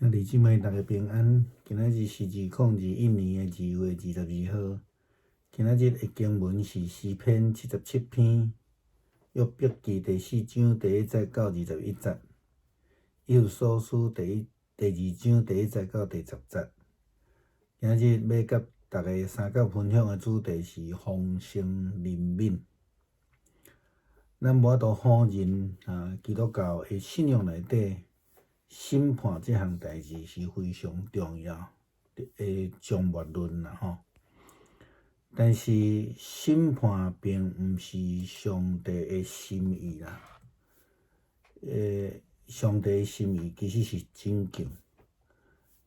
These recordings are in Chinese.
兄弟姊妹，大家平安。今仔日是2021年2月22号。今仔日的经文是诗篇77篇，约伯记第4章第1节到21节，以弗所书第2章第1节到第10节。今日要甲大家三角分享的主题是丰盛怜悯。咱无法度否认基督教的信仰内底，审判这项代志是非常重要的终末论啦吼。但是审判并毋是上帝的心意啦。上帝的心意其实是拯救。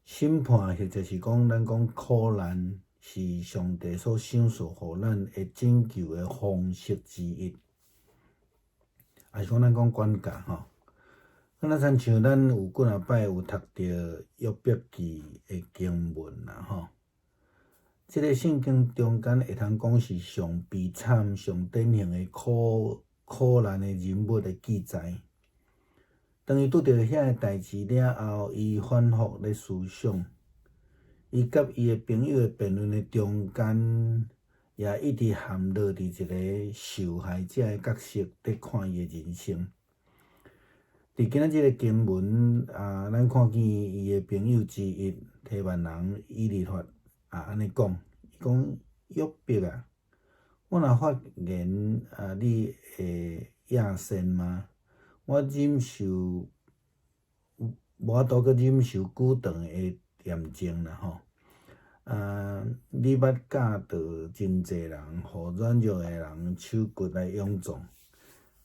审判或者是讲咱讲苦难是上帝所赏赐互咱的拯救的方式之一。也是讲咱讲管教吼。咱亲像咱有几若摆有读着约伯记的经文啦吼。即个圣经中间会通讲是上悲惨、上典型的苦难的人物的记载。当伊拄着遐个代志了后，伊反复咧思想，伊甲伊的朋友的辩论的中间，也一直陷落伫一个受害者的角色咧看伊的人生。伫今仔日的经文咱看见伊的朋友之一提曼人以利法安尼讲，伊讲约伯啊，我若发言你会亚善吗？我忍受无法度去忍受久长的验证啦吼。你捌教导真济人，互软弱的人手骨来勇壮。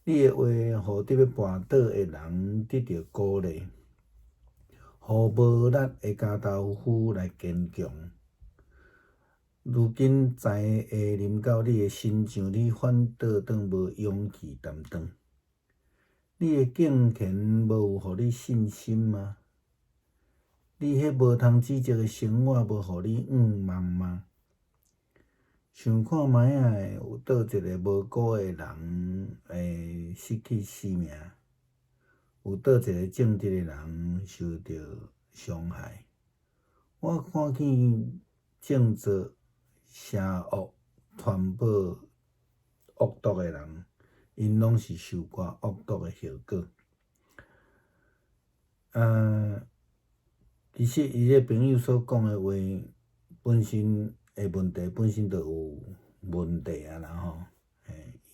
你的话，互伫要绊倒的人得到鼓励，互无力的家头夫来坚强。如今灾会临到你的身上，你反倒当无勇气担当。你的敬虔无有互你信心吗？你迄无通指责的生活无互你茫吗？想看卖仔有倒一个无辜的人会失去性命，有倒一个正直的人受到伤害。我看见正直、邪恶、传播恶毒的人，因拢是受过恶毒的后果。其实伊个朋友所讲的话本身的问题本身就有问题啦吼。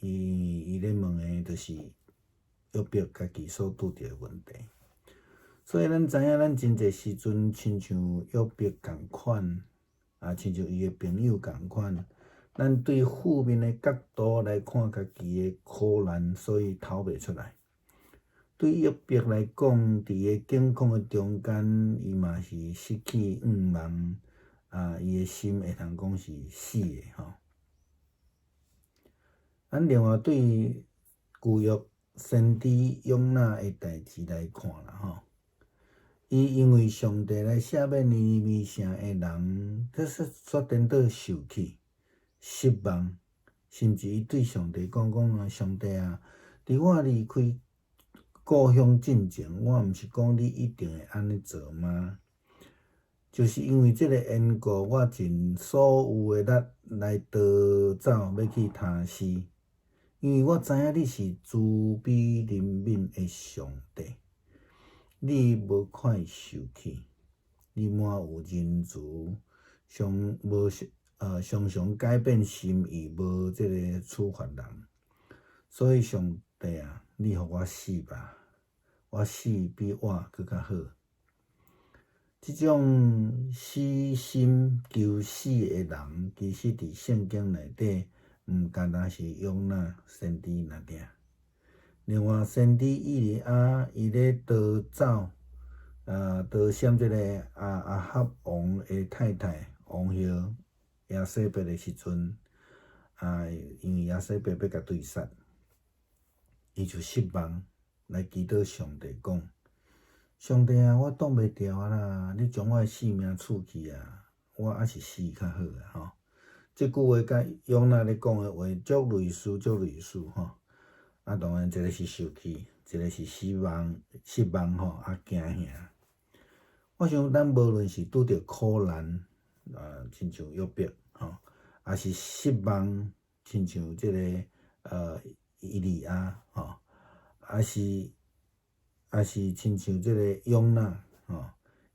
伊咧问的就是约伯家己所拄着的问题。所以咱知影，咱真侪时阵亲像约伯共款，亲像伊的朋友共款，咱对负面的角度来看家己的苦难，所以逃袂出来。对约伯来讲，伫个境况的中间，伊嘛是失去望，伊的心会通讲是死的吼。咱另外对旧约先知约拿的代志来看啦吼，伊因为上帝来赦免尼尼微城的人，他却颠倒受气、失望，甚至伊对上帝讲上帝啊，伫我离开故乡进前，我毋是讲你一定会安尼做吗？就是因为即个缘故，我尽所有的力来逃走，要去他施。因为我知影你是慈悲怜悯的上帝，你无快受气，你满有仁慈，常常改变心意，无即个处罚人。所以上帝啊，你互我死吧，我死比活搁较好。即种死心求死的人，其实伫圣经内底，毋单单是约拿先知那尔。另外，先知以利亚伊咧逃走，逃闪即个亚哈王的太太王后亚西伯的时阵，因为亚西伯要甲对杀，伊就失望来祈祷上帝讲：上帝啊，我挡袂牢啦！你将我的性命取去啊，我还是死较好啊！吼，即句话甲约拿咧讲的话足类似吼。当然，一个是受气，一个是失望吼，惊吓。我想咱无论是拄着苦难，亲像约伯还是失望，亲像即个以利亚还是亲像即个约拿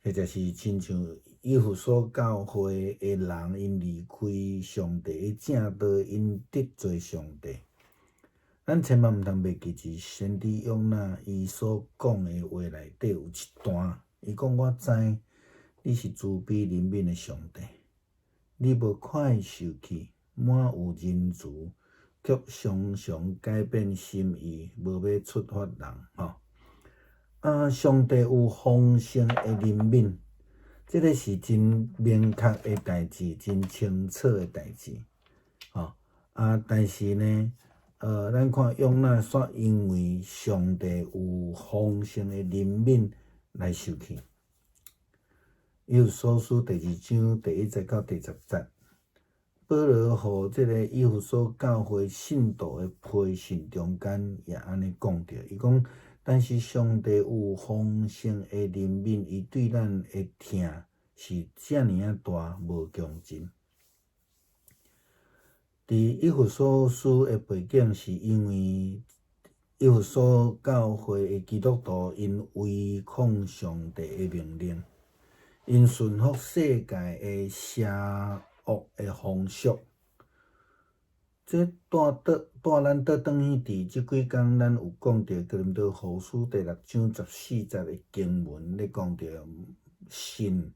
或者是亲像以弗所教会的人，因离开上帝的正道，因得罪上帝。咱千万毋通袂记住先知约拿伊所讲的话内底有一段，伊讲：我知你是慈悲怜悯的上帝，你无快受气，满有仁慈，却常常改变心意，无要处罚人上帝有丰盛的怜悯。这个是真明确的代志，真清楚的代志，但是呢，咱看约拿煞因为上帝有丰盛的怜悯来受气。以弗所书第2章第1节到第10节，保罗互这个以弗所教会信徒的批信中间也安尼讲着，伊讲。但是上帝有丰盛的怜悯，伊对咱的疼是遮尔大，无穷尽。伫以弗所书的背景，是因为以弗所教会的基督徒因违抗上帝的命令，因顺服世界的邪恶的风俗。这带咱倒转去伫即几工，咱有讲到哥林多后书第6章14节的经文，咧讲到信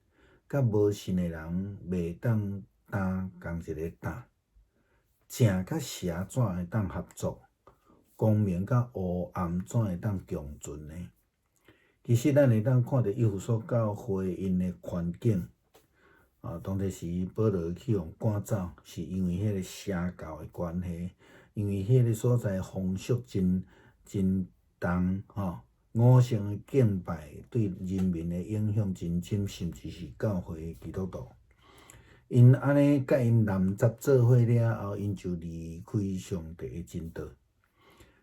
甲无信的人袂当担同一个担，正甲邪怎会当合作？光明甲黑暗怎会当共存呢？其实咱会当看到以弗所教会因的环境。当时时保罗去互赶走，是因为迄个邪教的关系，因为迄个所在风俗真重五圣的敬拜对人民的影响真深，甚至是教会的基督徒。因安尼甲因男杂做伙了后，因就离开上帝的真道。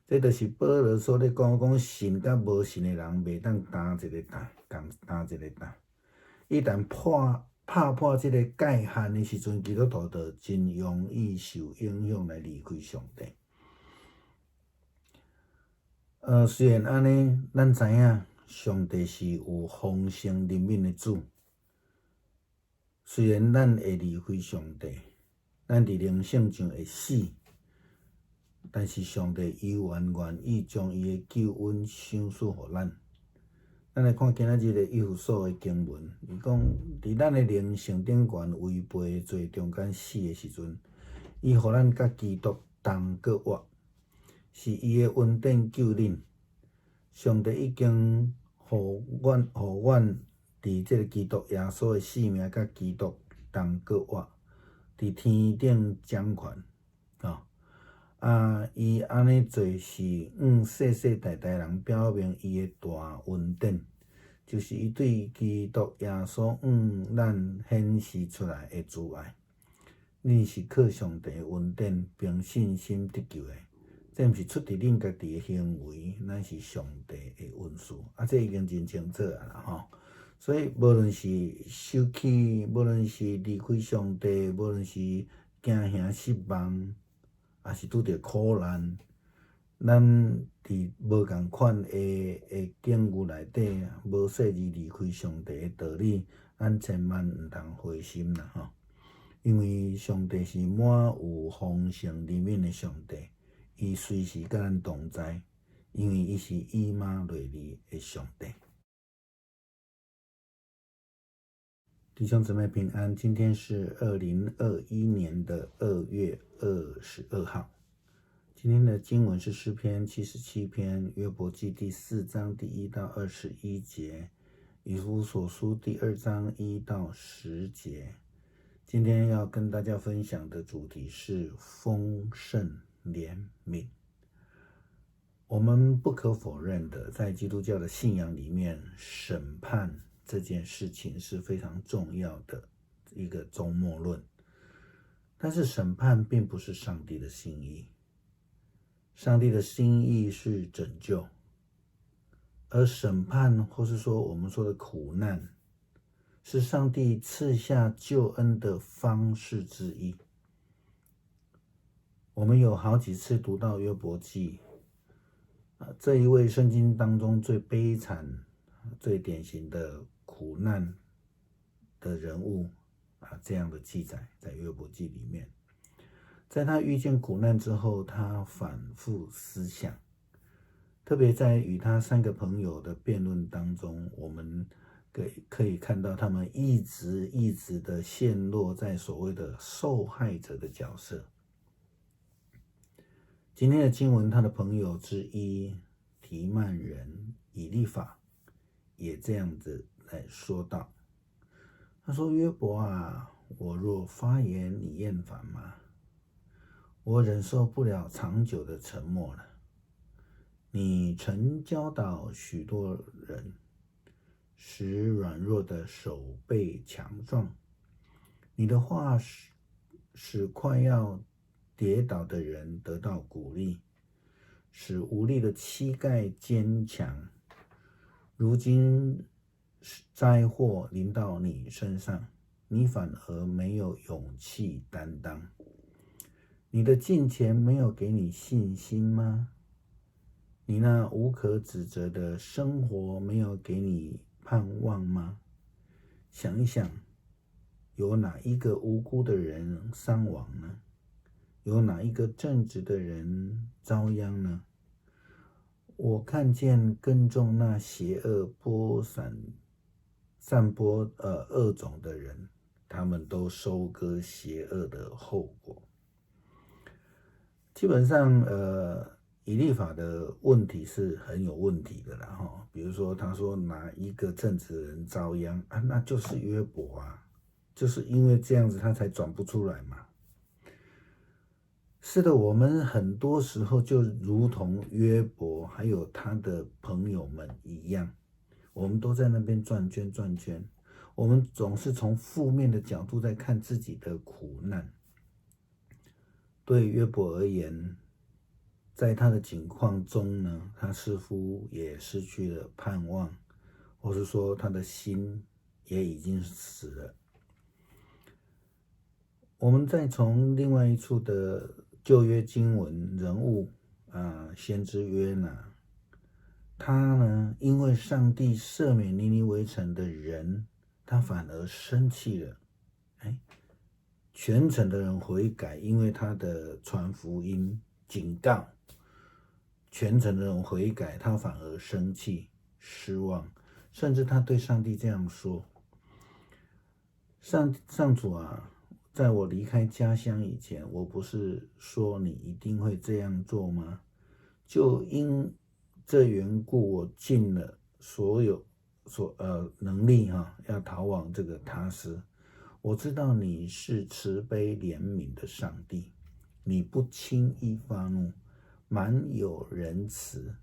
这就是保罗所咧讲信甲无信的人袂当担一个担，担一个担。一旦拍破这个界限的时阵，基督徒就真容易受影响来离开上帝。虽然安尼，咱知影上帝是有丰盛怜悯的主。虽然咱会离开上帝，咱伫灵性上会死，但是上帝依然愿意将伊的救恩赏赐互咱。咱来看今仔日的以弗所的经文，伊讲伫咱的灵性顶悬违背罪中间死的时阵，伊互咱甲基督同过活，是伊的恩典救恁。上帝已经互阮伫这个基督耶稣的性命甲基督同过活，伫天顶掌权伊安尼做是世世代代人表明伊的大恩典，就是伊对基督耶稣咱显示出来的慈爱。恁是靠上帝的恩典凭信心得救的，这毋是出伫恁家己的行为，乃是上帝的恩赐。这已经真清楚啦所以无论是受气，无论是离开上帝，无论是惊吓失望，也是拄着苦难，咱伫无共款的境遇内底，无说而离开上帝的道理，咱千万毋通灰心啦因为上帝是满有丰盛怜悯的上帝，伊随时甲咱同在，因为伊是以马内利的上帝。弟兄姊妹平安，今天是2021年2月22号。今天的经文是诗篇77篇、约伯记第4章第1到21节、以弗所书第2章1到10节。今天要跟大家分享的主题是丰盛怜悯。我们不可否认的，在基督教的信仰里面，审判这件事情是非常重要的一个终末论。但是审判并不是上帝的心意，上帝的心意是拯救，而审判或是说我们说的苦难，是上帝赐下救恩的方式之一。我们有好几次读到约伯记，这一位圣经当中最悲惨、最典型的苦难的人物这样的记载在约伯记里面。在他遇见苦难之后，他反复思想，特别在与他3个朋友的辩论当中，我们可以看到他们一直的陷落在所谓的受害者的角色。今天的经文，他的朋友之一提曼人以利法也这样子来说道，他说：约伯啊，我若发言，你厌烦吗？我忍受不了长久的沉默了。你曾教导许多人，使软弱的手背强壮。你的话使快要跌倒的人得到鼓励，使无力的膝盖坚强。如今灾祸临到你身上，你反而没有勇气担当。你的敬虔没有给你信心吗？你那无可指责的生活没有给你盼望吗？想一想，有哪一个无辜的人伤亡呢？有哪一个正直的人遭殃呢？我看见耕种那邪恶散播恶种的人，他们都收割邪恶的后果。基本上以利法的问题是很有问题的啦，比如说他说哪一个正直的人遭殃那就是约伯啊，就是因为这样子他才转不出来嘛。是的，我们很多时候就如同约伯还有他的朋友们一样，我们都在那边转圈，我们总是从负面的角度在看自己的苦难。对约伯而言，在他的境况中呢，他似乎也失去了盼望，或是说他的心也已经死了。我们再从另外一处的旧约经文人物先知约拿，他呢因为上帝赦免尼尼微城的人，他反而生气了。全城的人悔改，因为他的传福音警告，全城的人悔改，他反而生气失望，甚至他对上帝这样说：上主啊，在我离开家乡以前，我不是说你一定会这样做吗？就因这缘故，我尽了所有能力要逃往这个他施。我知道你是慈悲怜悯的上帝，你不轻易发怒，满有仁慈，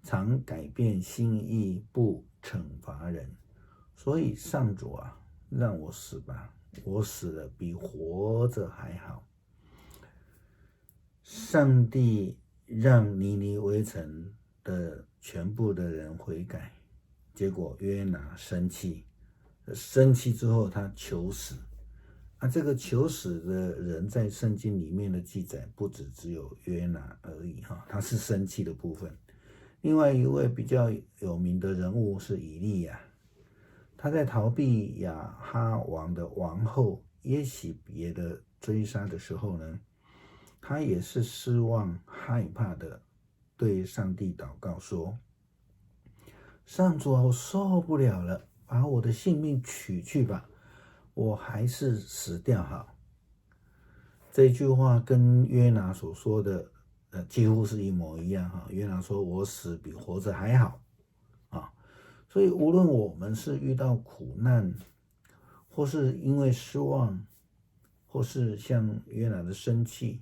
常改变心意，不惩罚人。所以上主啊，让我死吧，我死了比活着还好。上帝让尼尼微城的全部的人悔改，结果约拿生气之后他求死。这个求死的人在圣经里面的记载不只有约拿而已他是生气的部分。另外一位比较有名的人物是以利亚，他在逃避亚哈王的王后耶洗别的追杀的时候呢，他也是失望害怕的对上帝祷告说：上主啊，我受不了了，把我的性命取去吧，我还是死掉好。这句话跟约拿所说的几乎是一模一样约拿说我死比活着还好所以无论我们是遇到苦难，或是因为失望，或是像约拿的生气，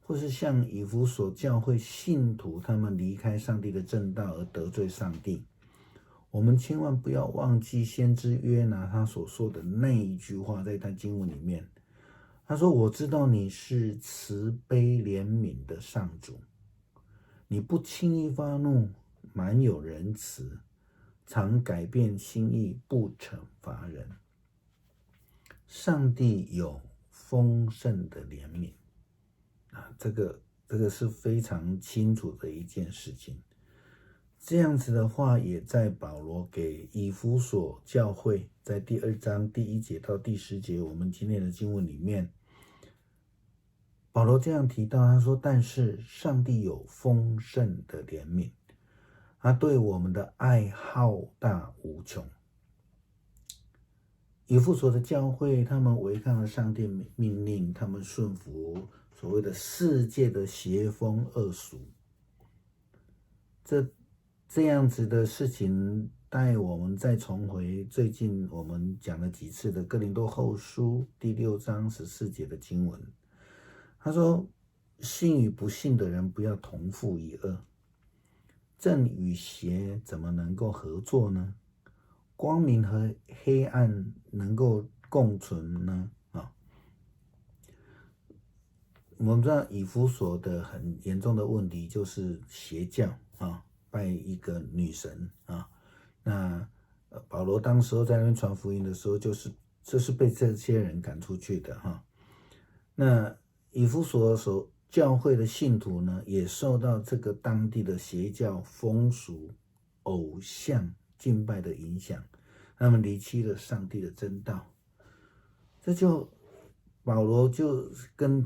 或是像以弗所教会信徒他们离开上帝的正道而得罪上帝，我们千万不要忘记先知约拿他所说的那一句话，在他经文里面他说：我知道你是慈悲怜悯的上主，你不轻易发怒，满有仁慈，常改变心意，不惩罚人。上帝有丰盛的怜悯啊，这个是非常清楚的一件事情。这样子的话，也在保罗给以弗所教会在第2章第1节到第10节，我们今天的经文里面，保罗这样提到，他说：“但是上帝有丰盛的怜悯，他对我们的爱浩大无穷。”以弗所的教会，他们违抗了上帝命令，他们顺服所谓的世界的邪风恶俗。这样子的事情，带我们再重回最近我们讲了几次的哥林多后书第6章14节的经文。他说：“信与不信的人不要同负一恶，正与邪怎么能够合作呢？光明和黑暗能够共存呢？”我们知道以弗所的很严重的问题就是邪教拜一个女神那保罗当时候在那边传福音的时候，就是被这些人赶出去的那以弗所教会的信徒呢，也受到这个当地的邪教风俗、偶像敬拜的影响，他们离弃了上帝的真道。这就保罗就跟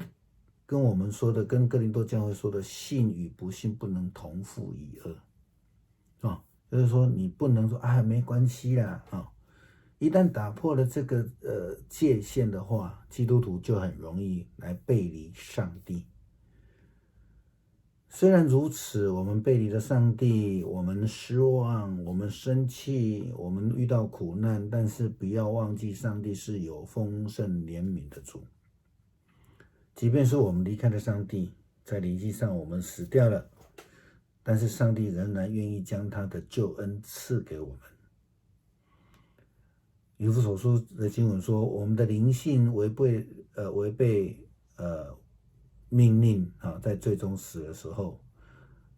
我们说的，跟哥林多教会说的，信与不信不能同负一恶就是说你不能说没关系啦一旦打破了这个界限的话，基督徒就很容易来背离上帝。虽然如此，我们背离了上帝，我们失望，我们生气，我们遇到苦难，但是不要忘记上帝是有丰盛怜悯的主。即便是我们离开了上帝，在灵性上我们死掉了，但是上帝仍然愿意将他的救恩赐给我们。以弗所书的经文说，我们的灵性违背命令在最终死的时候，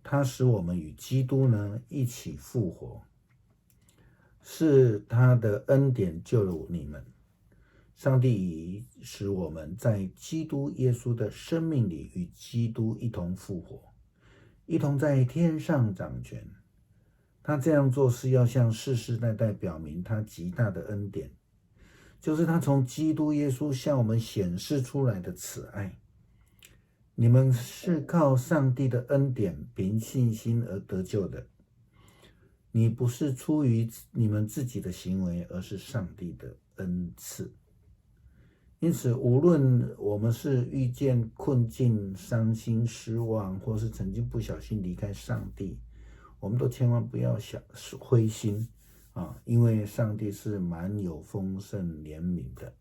他使我们与基督呢一起复活，是他的恩典救了你们。上帝已使我们在基督耶稣的生命里与基督一同复活，一同在天上掌权。他这样做是要向世世代代表明他极大的恩典，就是他从基督耶稣向我们显示出来的慈爱。你们是靠上帝的恩典凭信心而得救的，你不是出于你们自己的行为，而是上帝的恩赐。因此无论我们是遇见困境、伤心、失望，或是曾经不小心离开上帝，我们都千万不要灰心因为上帝是满有丰盛怜悯的，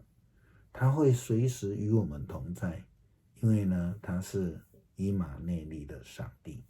他会随时与我们同在，因为呢，他是以马内利的上帝。